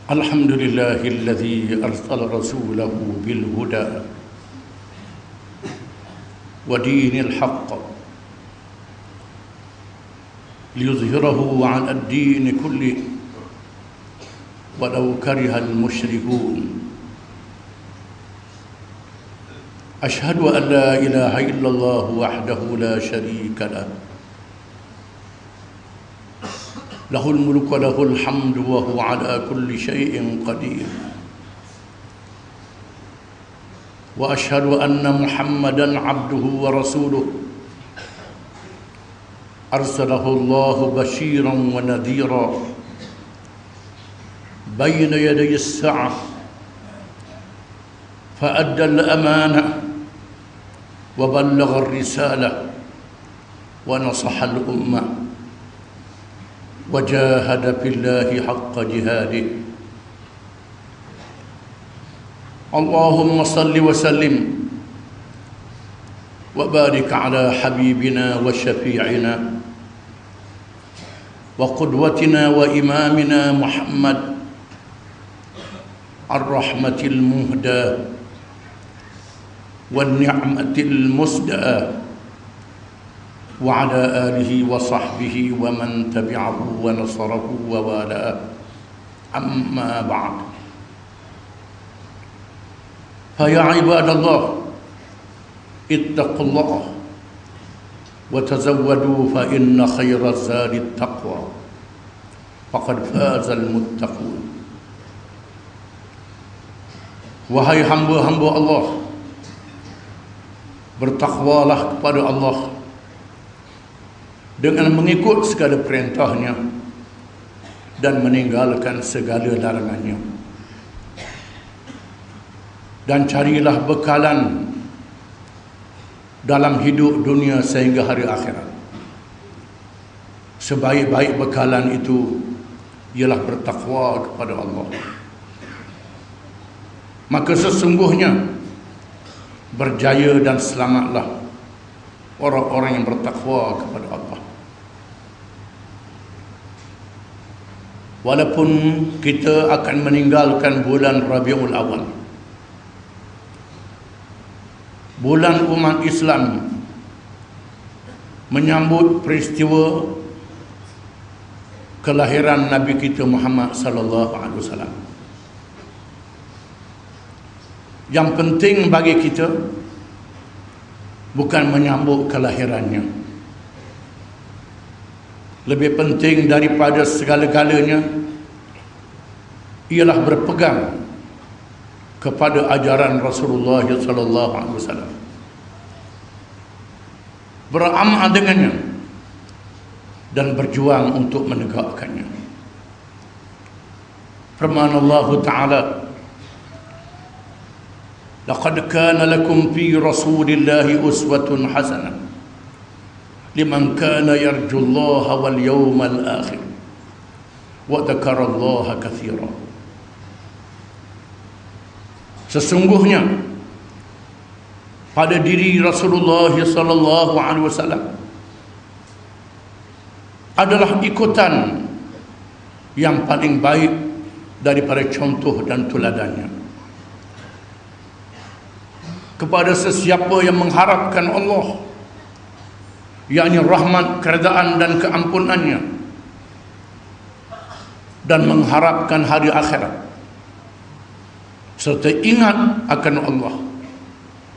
الحمد لله الذي أرسل رسوله بالهدى ودين الحق ليظهره على الدين كله ولو كره المشركون. أشهد أن لا إله إلا الله وحده لا شريك له له الملك وله الحمد وهو على كل شيء قدير. وأشهد أن محمدا عبده ورسوله أرسله الله بشيرا ونذيرا بين يدي الساعة فأدى الأمانة وبلغ الرسالة ونصح الأمة وجاهد في الله حق جهاده. اللهم صل وسلم وبارك على حبيبنا وشفيعنا وقدوتنا وإمامنا محمد الرحمة المهداة والنعمة المسداة وعلى آله وصحبه ومن تبعه ونصره ووالاه. أما بعد، فيا عباد الله اتقوا الله وتزودوا فإن خير الزاد التقوى فقد فاز المتقون. Wahai hamba-hamba Allah, bertakwalah kepada Allah dengan mengikut segala perintahnya dan meninggalkan segala larangannya, dan carilah bekalan dalam hidup dunia sehingga hari akhirat. Sebaik-baik bekalan itu ialah bertakwa kepada Allah. Maka sesungguhnya berjaya dan selamatlah orang-orang yang bertakwa kepada Allah. Walaupun kita akan meninggalkan bulan Rabiul Awal, bulan umat Islam menyambut peristiwa kelahiran Nabi kita Muhammad sallallahu alaihi wasallam. Yang penting bagi kita bukan menyambut kelahirannya. Lebih penting daripada segala-galanya ialah berpegang kepada ajaran Rasulullah sallallahu alaihi wasallam, beramal dengannya dan berjuang untuk menegakkannya. Firman Allah Ta'ala, لقد كان لكم في رسول الله أسوة حسنة لمن كان يرجو الله واليوم الآخر وذكر الله كثيرا. Sesungguhnya pada diri Rasulullah sallallahu alaihi wasallam adalah ikutan yang paling baik daripada contoh dan teladannya kepada sesiapa yang mengharapkan Allah, yakni rahmat, keredaan dan keampunannya, dan mengharapkan hari akhirat, serta ingat akan Allah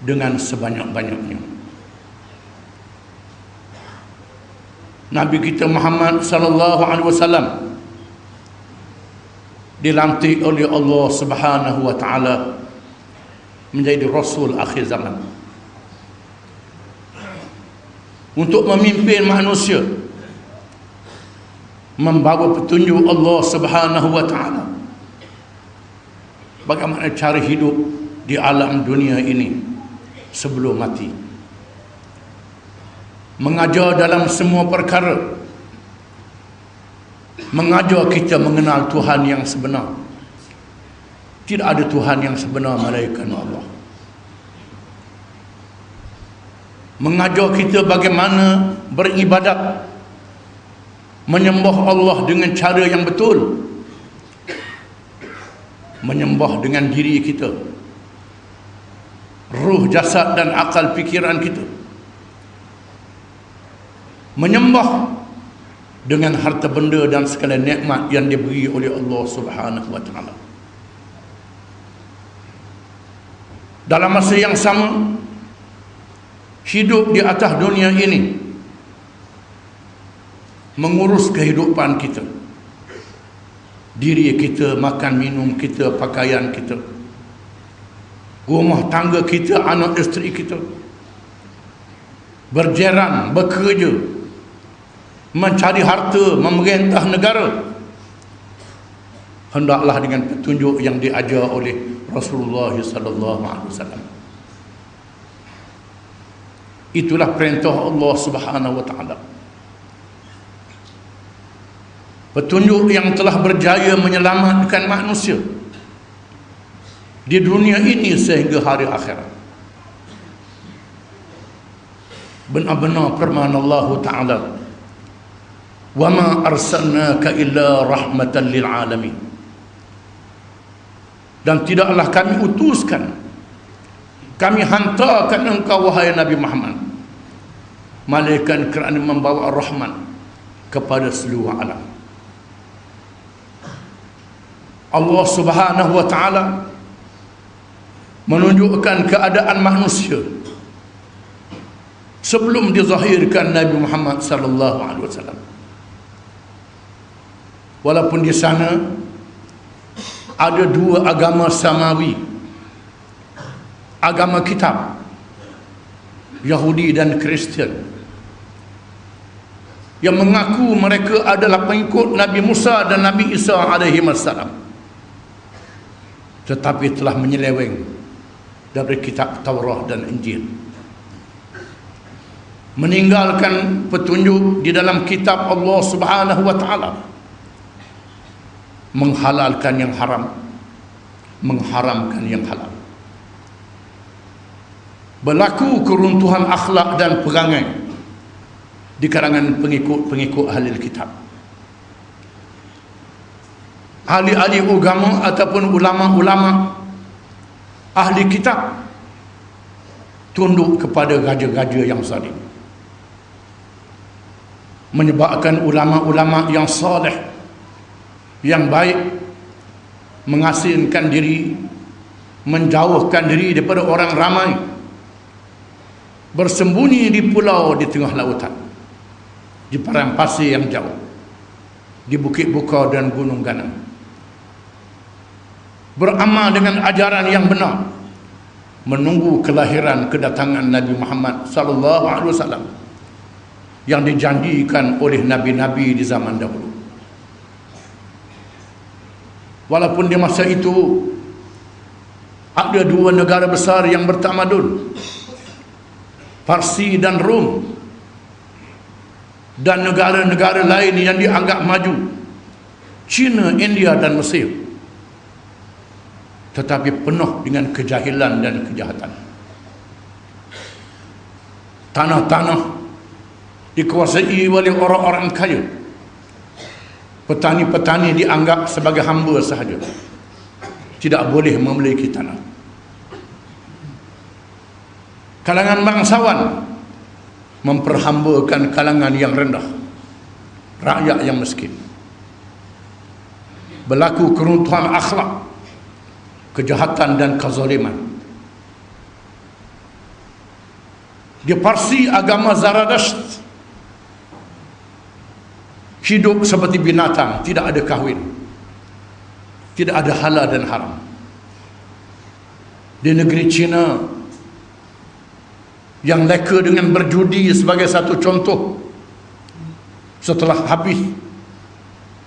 dengan sebanyak-banyaknya. Nabi kita Muhammad sallallahu alaihi wasallam dilantik oleh Allah Subhanahu wa taala menjadi Rasul akhir zaman untuk memimpin manusia, membawa petunjuk Allah Subhanahu wa taala bagaimana cara hidup di alam dunia ini sebelum mati, mengajar dalam semua perkara, mengajar kita mengenal Tuhan yang sebenar. Tidak ada Tuhan yang sebenar melainkan Allah. Mengajar kita bagaimana beribadat, menyembah Allah dengan cara yang betul, menyembah dengan diri kita, ruh, jasad dan akal fikiran kita, menyembah dengan harta benda dan segala nikmat yang diberi oleh Allah Subhanahu wa taala. Dalam masa yang sama, hidup di atas dunia ini, mengurus kehidupan kita, diri kita, makan minum kita, pakaian kita, rumah tangga kita, anak isteri kita, berjiran, bekerja, mencari harta, memerintah negara, hendaklah dengan petunjuk yang diajar oleh Rasulullah sallallahu alaihi wasallam. Itulah perintah Allah Subhanahu wa taala. Petunjuk yang telah berjaya menyelamatkan manusia di dunia ini sehingga hari akhirat. Benar-benar firman Allah taala, "Wa ma arsalnaka illa rahmatan lil alamin." Dan tidaklah kami utuskan, kami hantarkan engkau wahai Nabi Muhammad, malaikat kerana membawa rahmat kepada seluruh alam. Allah Subhanahu wa taala menunjukkan keadaan manusia sebelum dizahirkan Nabi Muhammad sallallahu alaihi wasallam. Walaupun di sana ada dua agama samawi, agama kitab, Yahudi dan Kristian, yang mengaku mereka adalah pengikut Nabi Musa dan Nabi Isa alaihi wassalam, tetapi telah menyeleweng dari kitab Taurat dan Injil, meninggalkan petunjuk di dalam kitab Allah Subhanahu wa taala, menghalalkan yang haram, mengharamkan yang halal. Berlaku keruntuhan akhlak dan perangai di kalangan pengikut-pengikut ahli kitab. Ahli-ahli agama ataupun ulama-ulama ahli kitab tunduk kepada raja-raja yang zalim, menyebabkan ulama-ulama yang saleh, yang baik, mengasingkan diri, menjauhkan diri daripada orang ramai, bersembunyi di pulau di tengah lautan, di padang pasir yang jauh, di bukit buka dan gunung ganang, beramal dengan ajaran yang benar, menunggu kelahiran kedatangan Nabi Muhammad sallallahu alaihi wasallam yang dijanjikan oleh nabi-nabi di zaman dahulu. Walaupun di masa itu ada dua negara besar yang bertamadun, Parsi dan Rom, dan negara-negara lain yang dianggap maju, China, India dan Mesir, tetapi penuh dengan kejahilan dan kejahatan. Tanah-tanah dikuasai oleh orang-orang kaya. Petani-petani dianggap sebagai hamba sahaja, tidak boleh memiliki tanah. Kalangan bangsawan memperhambakan kalangan yang rendah, rakyat yang miskin. Berlaku keruntuhan akhlak, kejahatan dan kezaliman. Di Parsi, agama Zaradasht hidup seperti binatang, tidak ada kahwin, tidak ada halal dan haram. Di negeri China yang leka dengan berjudi sebagai satu contoh, setelah habis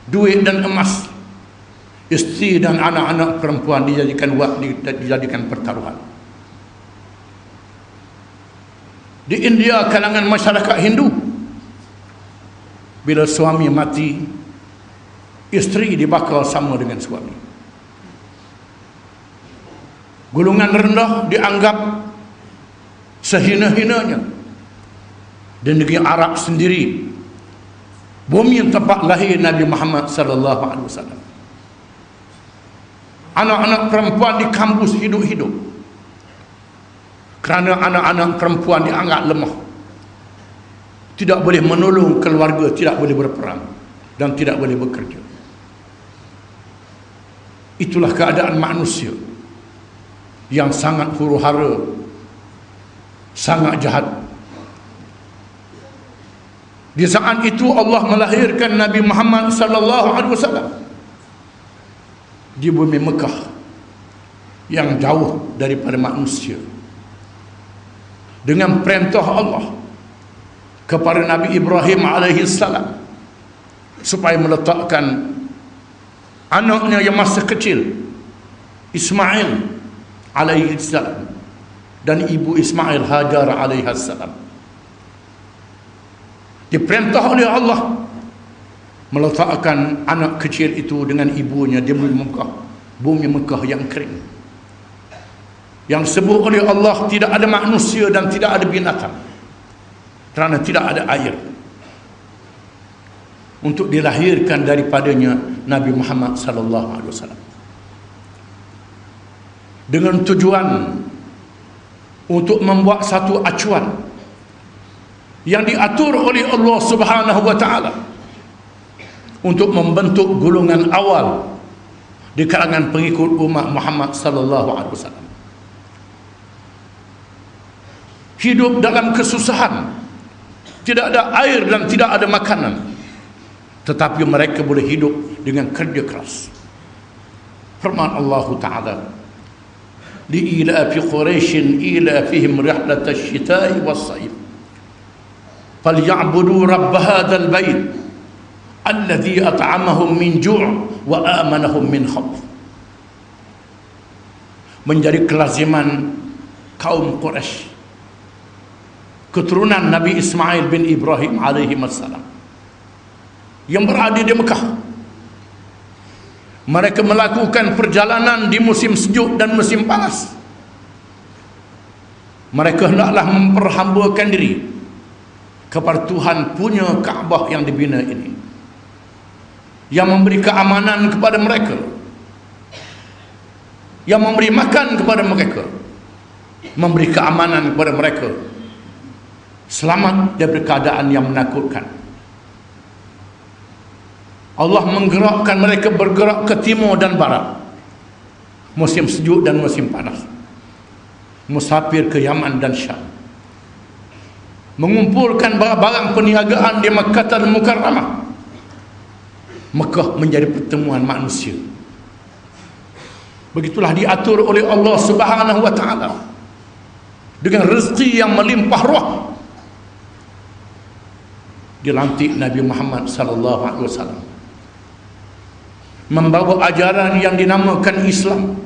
duit dan emas, isteri dan anak-anak perempuan dijadikan pertaruhan. Di India, kalangan masyarakat Hindu, bila suami mati, isteri dibakar sama dengan suami. Golongan rendah dianggap sehina-hinanya. Di negeri Arab sendiri, bumi tempat lahir Nabi Muhammad sallallahu alaihi wasallam, anak-anak perempuan di kampus hidup-hidup kerana anak-anak perempuan dianggap lemah, tidak boleh menolong keluarga, tidak boleh berperang dan tidak boleh bekerja. Itulah keadaan manusia yang sangat huru-hara, sangat jahat. Di saat itu Allah melahirkan Nabi Muhammad sallallahu alaihi wasallam di bumi Mekah yang jauh daripada manusia, dengan perintah Allah kepada Nabi Ibrahim alaihi salam supaya meletakkan anaknya yang masih kecil Ismail alaihi salam dan ibu Ismail Hajar alaihi salam. Diperintah oleh Allah meletakkan anak kecil itu dengan ibunya di bumi Mekah yang kering, yang sebut oleh Allah tidak ada manusia dan tidak ada binatang kerana tidak ada air, untuk dilahirkan daripadanya Nabi Muhammad sallallahu alaihi wasallam, dengan tujuan untuk membuat satu acuan yang diatur oleh Allah Subhanahu wa taala untuk membentuk golongan awal di kalangan pengikut umat Muhammad sallallahu alaihi wasallam. Hidup dalam kesusahan, tidak ada air dan tidak ada makanan, tetapi mereka boleh hidup dengan kerja keras. Firman Allah taala, li'ilafi Quraisyin ilafihim rihlatash shita'i was-sayf فَلْيَعْبُدُوا رَبَّ هَذَا الْبَيْتِ الَّذِي أَطْعَمَهُمْ مِنْ جُوعٍ وَآمَنَهُمْ مِنْ خَوْفٍ. Menjadi kelaziman kaum Quraisy, keturunan Nabi Ismail bin Ibrahim alaihi wassalam, yang berada di Mekah. Mereka melakukan perjalanan di musim sejuk dan musim panas. Mereka hendaklah memperhambakan diri kepada Tuhan punya Kaabah yang dibina ini, yang memberi keamanan kepada mereka, yang memberi makan kepada mereka, memberi keamanan kepada mereka, selamat dari keadaan yang menakutkan. Allah menggerakkan mereka bergerak ke timur dan barat, musim sejuk dan musim panas, musafir ke Yaman dan Syam, mengumpulkan barang-barang perniagaan di Makkah Mukarramah. Mekah menjadi pertemuan manusia. Begitulah diatur oleh Allah Subhanahu wa taala dengan rezeki yang melimpah ruah. Dilantik Nabi Muhammad sallallahu alaihi wasallam membawa ajaran yang dinamakan Islam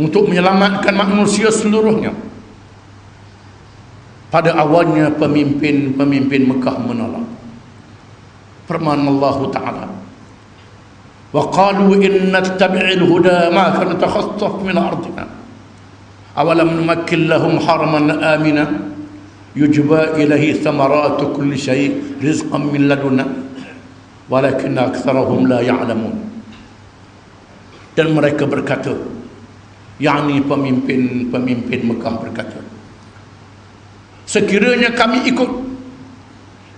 untuk menyelamatkan manusia seluruhnya. Pada awalnya pemimpin-pemimpin Mekah menolak. Firman Allah taala, wa qalu inna nattabi'il huda ma kana takhassaf min ardina awalam numakkin lahum haraman amina yujba ilaihi thamaratu kulli syai' rizqan min ladunna walakinna aktsarahum la ya'lamun. Dan mereka berkata, yakni pemimpin Mekah berkata, sekiranya kami ikut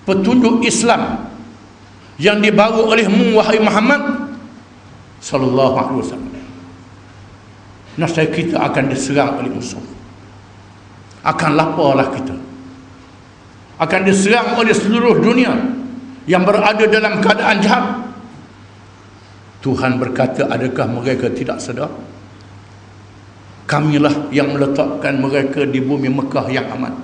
petunjuk Islam yang dibawa olehmu wahai Muhammad sallallahu alaihi wasallam, nascaya kita akan diserang oleh musuh, akan laparlah kita, akan diserang oleh seluruh dunia yang berada dalam keadaan jahat. Tuhan berkata, adakah mereka tidak sedar? Kamilah yang meletakkan mereka di bumi Mekah yang aman,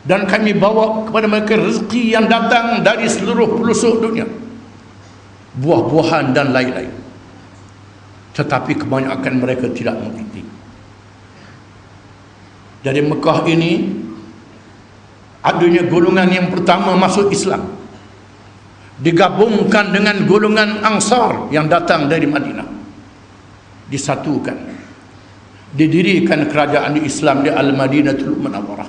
dan kami bawa kepada mereka rezeki yang datang dari seluruh pelosok dunia, buah-buahan dan lain-lain. Tetapi kebanyakan mereka tidak mengerti. Dari Mekah ini adanya golongan yang pertama masuk Islam, digabungkan dengan golongan Ansar yang datang dari Madinah, disatukan, didirikan kerajaan Islam di Al-Madinatul Munawwarah,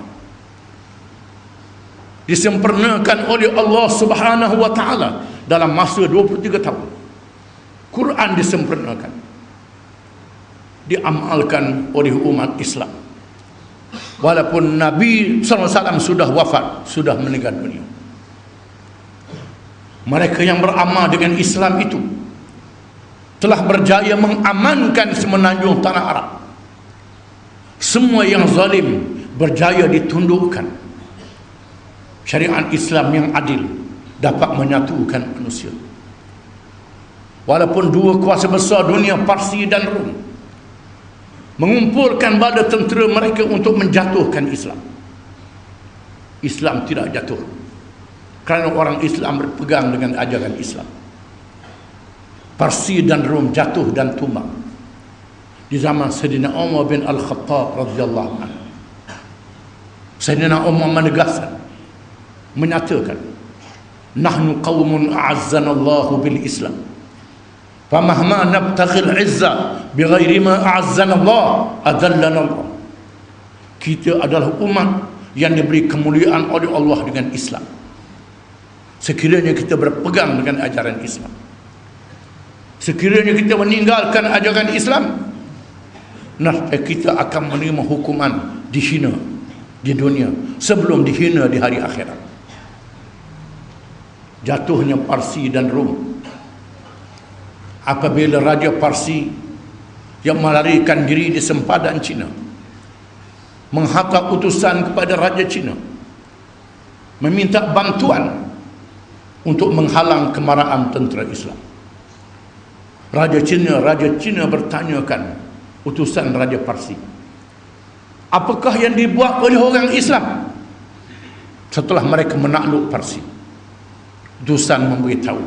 disempurnakan oleh Allah Subhanahu wa taala dalam masa 23 tahun. Quran disempurnakan, diamalkan oleh umat Islam. Walaupun Nabi SAW sudah wafat, sudah meninggal dunia, mereka yang beramal dengan Islam itu telah berjaya mengamankan semenanjung tanah Arab. Semua yang zalim berjaya ditundukkan. Syariat Islam yang adil dapat menyatukan manusia. Walaupun dua kuasa besar dunia, Parsi dan Rom, mengumpulkan bala tentera mereka untuk menjatuhkan Islam, Islam tidak jatuh kerana orang Islam berpegang dengan ajaran Islam. Parsi dan Rom jatuh dan tumbang di zaman Sayyidina Umar bin Al-Khattab radhiyallahu anhu. Sayyidina Umar menegaskan, menyatakan, nahnu qaumun a'azzanallahu bil Islam, famahma nabtaghil izza bighairi ma a'azzana Allah adallana Allah. Kita adalah umat yang diberi kemuliaan oleh Allah dengan Islam. Sekiranya kita berpegang dengan ajaran Islam, sekiranya kita meninggalkan ajaran Islam, kita akan menerima hukuman dihina di dunia sebelum dihina di hari akhirat. Jatuhnya Parsi dan Rom apabila Raja Parsi yang melarikan diri di sempadan Cina menghantar utusan kepada Raja Cina meminta bantuan untuk menghalang kemarahan tentera Islam. Raja Cina bertanyakan utusan Raja Parsi, apakah yang dibuat oleh orang Islam? Setelah mereka menakluk Parsi, utusan memberitahu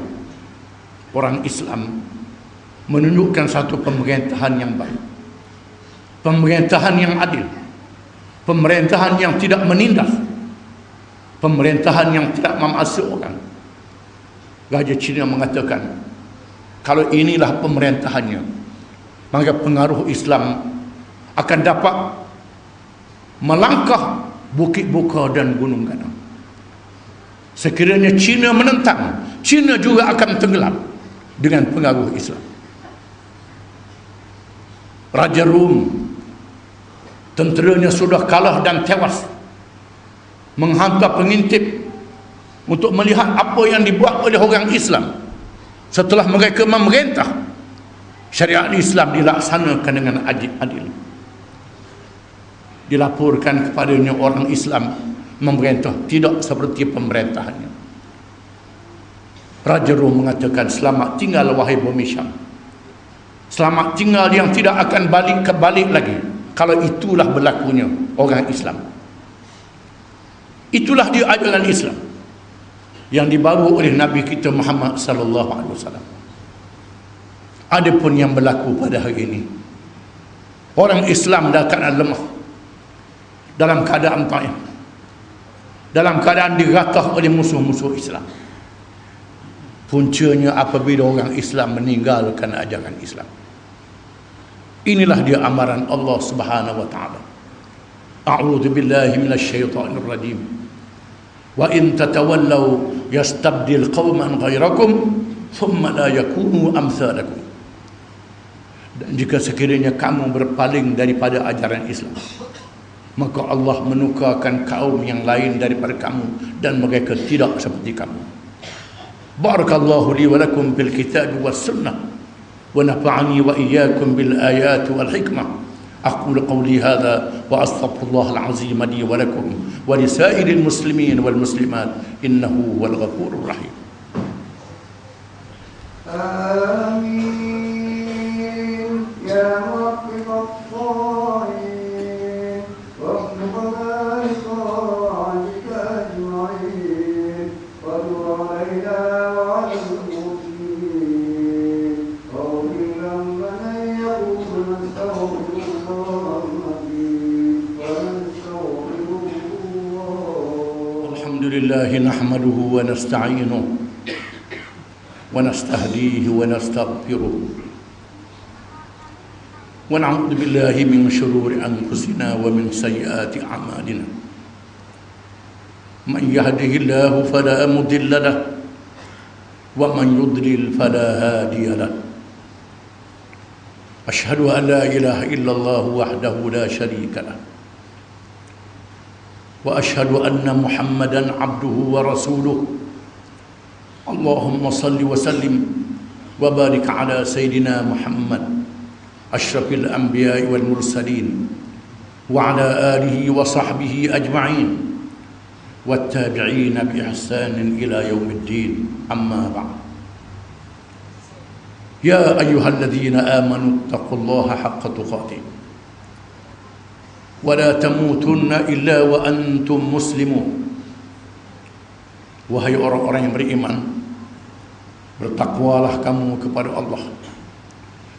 orang Islam menunjukkan satu pemerintahan yang baik, pemerintahan yang adil, pemerintahan yang tidak menindas, pemerintahan yang tidak memaksa orang. Raja Cina mengatakan, kalau inilah pemerintahannya, maka pengaruh Islam akan dapat melangkah bukit buka dan gunung ganang. Sekiranya Cina menentang, Cina juga akan tenggelam dengan pengaruh Islam. Raja Rom, tenteranya sudah kalah dan tewas, menghantar pengintip untuk melihat apa yang dibuat oleh orang Islam. Setelah mereka memerintah, syariat Islam dilaksanakan dengan adil. Dilaporkan kepadanya orang Islam memerintah tidak seperti pemerintahannya. Raja Rom mengatakan, selamat tinggal wahai bumi Syam, selamat tinggal yang tidak akan balik lagi. Kalau itulah berlakunya orang Islam, itulah dia ajaran Islam yang dibawa oleh Nabi kita Muhammad sallallahu alaihi wasallam. Adapun yang berlaku pada hari ini, orang Islam dah keadaan lemah, dalam keadaan taif, dalam keadaan diratah oleh musuh-musuh Islam. Puncanya apabila orang Islam meninggalkan ajaran Islam. Inilah dia amaran Allah Subhanahu wa taala. A'udzu billahi minasyaitonir rajim. Wa in tatawallaw yastabdil qauman ghairakum thumma la yakunu amsalakum. Dan jika sekiranya kamu berpaling daripada ajaran Islam, maka Allah menukarkan kaum yang lain daripada kamu dan mereka tidak seperti kamu. Barakallahu li wa lakum bil kitab was sunnah wa nafa'ani wa iyyakum bil ayati wal hikmah. أقول قولي هذا وأستغفر الله العظيم لي ولكم ولسائر المسلمين والمسلمات إنه هو الغفور الرحيم. آمين يا موفق الضالين واغفر ذلك عنك أجمعين وتب علينا وعلى المسلمين واغفر لمن يقول نستغفر الحمد لله نحمده ونستعينه ونستهديه ونستغفره ونعوذ بالله من شرور أنفسنا ومن سيئات أعمالنا. من يهده الله فلا مضل له ومن يضلل فلا هادي له. Asyhadu an la ilaha illallah wahdahu la syarika lah. Wa asyhadu anna Muhammadan abduhu wa rasuluh. Allahumma salli wa sallim wa barik ala Sayyidina Muhammad asyrafil anbiya'i wal mursalin wa ala alihi wa sahbihi ajma'in والتابعين بإحسان إلى يوم الدين أما بعد يا أيها الذين آمنوا اتقوا الله حق تقاته ولا تموتن إلا وأنتم مسلمون. Wahai orang-orang yang beriman, bertakwalah kamu kepada Allah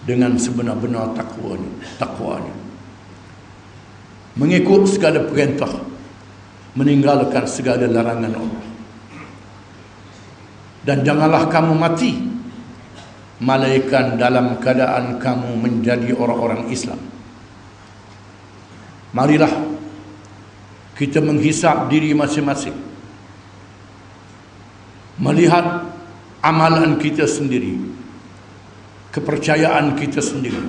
dengan sebenar-benar takwanya, mengikut segala perintah, meninggalkan segala larangan Allah. Dan janganlah kamu mati malaikat dalam keadaan kamu menjadi orang-orang Islam. Marilah kita menghisap diri masing-masing, melihat amalan kita sendiri, kepercayaan kita sendiri,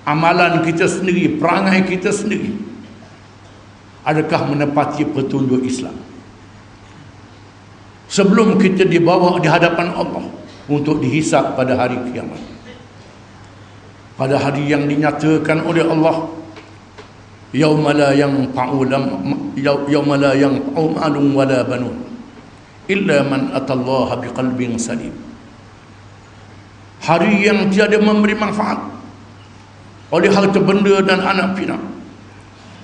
amalan kita sendiri, perangai kita sendiri, adakah menepati petunjuk Islam sebelum kita dibawa di hadapan Allah untuk dihisap pada hari kiamat, pada hari yang dinyatakan oleh Allah, yauma la yanfa'u malun wala banun illa man atallaha biqalbin salim. Hari yang tiada memberi manfaat oleh harta benda dan anak pinak,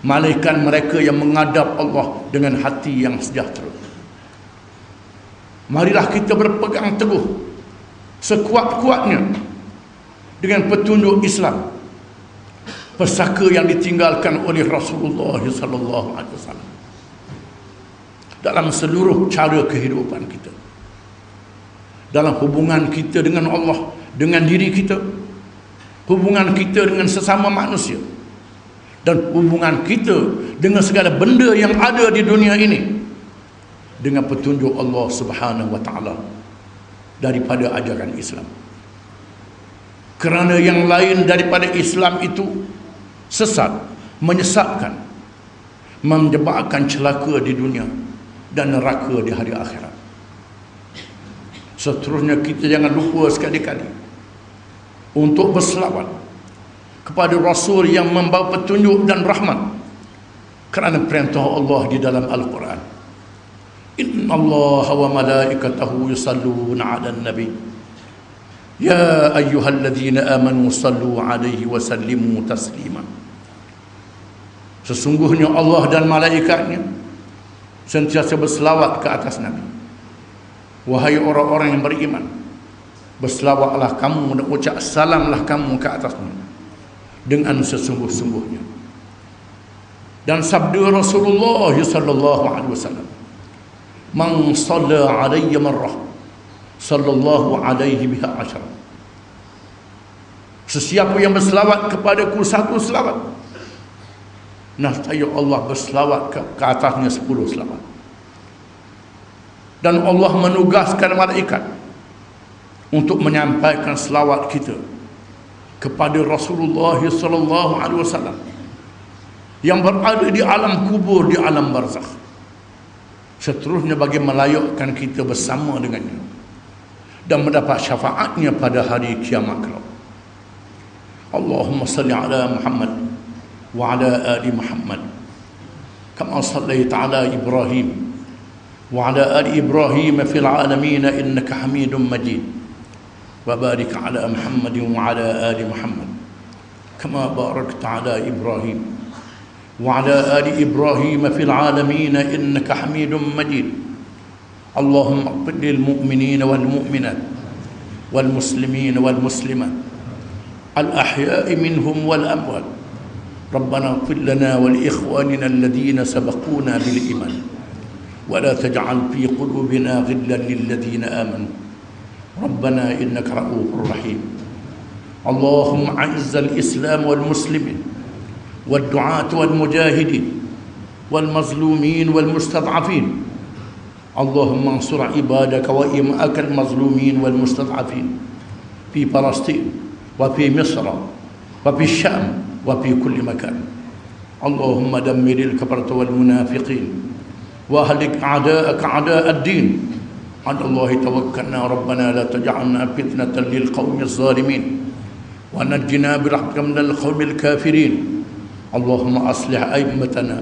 malaikat mereka yang menghadap Allah dengan hati yang sejahtera. Marilah kita berpegang teguh sekuat-kuatnya dengan petunjuk Islam, pesaka yang ditinggalkan oleh Rasulullah sallallahu alaihi wasallam dalam seluruh cara kehidupan kita, dalam hubungan kita dengan Allah, dengan diri kita, hubungan kita dengan sesama manusia, dan hubungan kita dengan segala benda yang ada di dunia ini dengan petunjuk Allah Subhanahu wa taala daripada ajaran Islam. Kerana yang lain daripada Islam itu sesat, menyesatkan, menyebabkan celaka di dunia dan neraka di hari akhirat. Seterusnya kita jangan lupa sekali-kali untuk berselawat kepada Rasul yang membawa petunjuk dan rahmat, kerana perintah Allah di dalam Al-Quran, Inna Allah wa malaikatahu yusalluna ala nabi ya ayyuhalladzina amanu sallu alaihi wa sallimu taslima. Sesungguhnya Allah dan malaikatnya sentiasa berselawat ke atas Nabi. Wahai orang-orang yang beriman, berselawatlah kamu dan ucap salamlah kamu ke atasnya dengan sesungguh-sungguhnya. Dan sabda Rasulullah sallallahu alaihi wasallam, man shalla alayya marrah sallallahu alaihi biha asyara. Sesiapa yang berselawat kepadaku satu selawat, nescaya Allah berselawat ke atasnya 10 selawat. Dan Allah menugaskan malaikat untuk menyampaikan selawat kita kepada Rasulullah sallallahu alaihi wasallam yang berada di alam kubur, di alam barzakh. Seterusnya bagi melayakkan kita bersama dengannya dan mendapat syafaatnya pada hari kiamat kelak. Allahumma salli ala Muhammad wa ala ali Muhammad kama sallaita ala Ibrahim wa ala ali Ibrahim fil alamin innaka Hamidum Majid. وبارك على محمد وعلى آل محمد كما باركت على إبراهيم وعلى آل إبراهيم في العالمين إنك حميد مجيد. اللهم اغفر للمؤمنين والمؤمنات والمسلمين والمسلمات الأحياء منهم والأموات. ربنا اغفر لنا ولإخواننا الذين سبقونا بالإيمان ولا تجعل في قلوبنا غلا للذين آمنوا ربنا إنك رؤوف رحيم. اللهم أعز الإسلام والمسلمين والدعاة والمجاهدين والمظلومين والمستضعفين. اللهم انصر عبادك وإماءك المظلومين والمستضعفين في فلسطين وفي مصر وفي الشام وفي كل مكان. اللهم دمر الكفرة والمنافقين وأهلك أعداءك أعداء الدين. على الله توكلنا ربنا لا تجعلنا فتنة للقوم الظالمين ونجنا برحمتك من القوم الكافرين. اللهم أصلح أئمتنا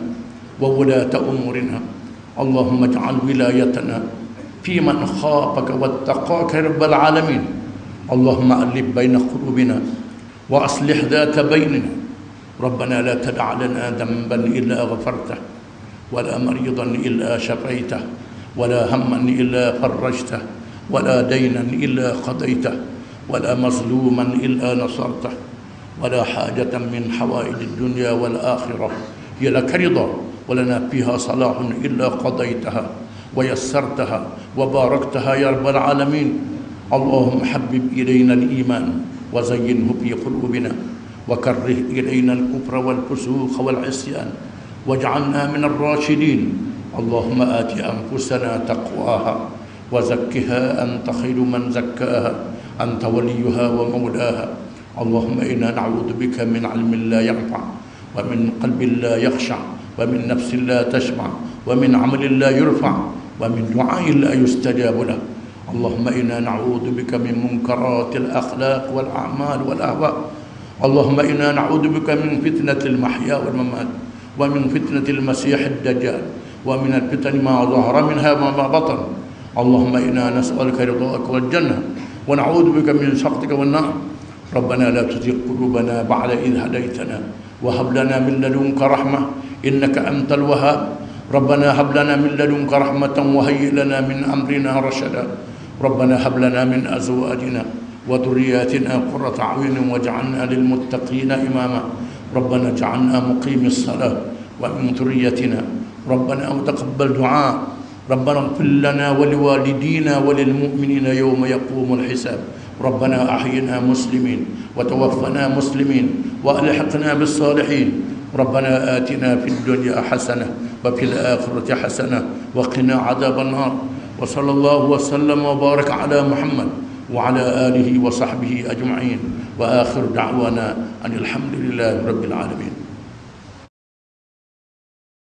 وولاة أمورنا. اللهم اجعل ولايتنا في من خافك واتقاك رب العالمين. اللهم ألف بين قلوبنا وأصلح ذات بيننا. ربنا لا تدع لنا ذنبا إلا غفرته ولا مريضا إلا شفيته ولا هما إلا فرجته ولا دينا إلا قضيته ولا مظلوما إلا نصرته ولا حاجة من حوائج الدنيا والآخرة هي لك رضا ولنا فيها صلاح إلا قضيتها ويسرتها وباركتها يا رب العالمين. اللهم حبب إلينا الإيمان وزينه في قلوبنا وكره إلينا الكفر والفسوق والعصيان واجعلنا من الراشدين. اللهم آت أنفسنا تقواها وزكها أنت خير من زكاها أنت وليها ومولاها. اللهم إنا نعوذ بك من علم لا ينفع ومن قلب لا يخشع ومن نفس لا تشبع ومن عمل لا يرفع ومن دعاء لا يستجاب له. اللهم إنا نعوذ بك من منكرات الأخلاق والأعمال والأهواء. اللهم إنا نعوذ بك من فتنة المحيا والممات ومن فتنة المسيح الدجال ومن الفتن ما ظهر منها وما بطن. اللهم إنا نسألك رضاك والجنة ونعوذ بك من سخطك والنار. ربنا لا تزغ قلوبنا بعد إذ هديتنا وهب لنا من لدنك رحمة إنك أنت الوهاب. ربنا هب لنا من لدنك رحمة وهيئ لنا من أمرنا رشدا. ربنا هب لنا من أزواجنا وذرياتنا قرة أعين واجعلنا للمتقين إماما. ربنا اجعلنا مقيم الصلاة ومن ذريتنا ربنا وتقبل دعاء. ربنا اغفر لنا ولوالدينا وللمؤمنين يوم يقوم الحساب. ربنا أحينا مسلمين وتوفنا مسلمين وألحقنا بالصالحين. ربنا آتنا في الدنيا حسنة وفي الآخرة حسنة وقنا عذاب النار. وصلى الله وسلم وبارك على محمد وعلى آله وصحبه أجمعين. وآخر دعوانا أن الحمد لله رب العالمين.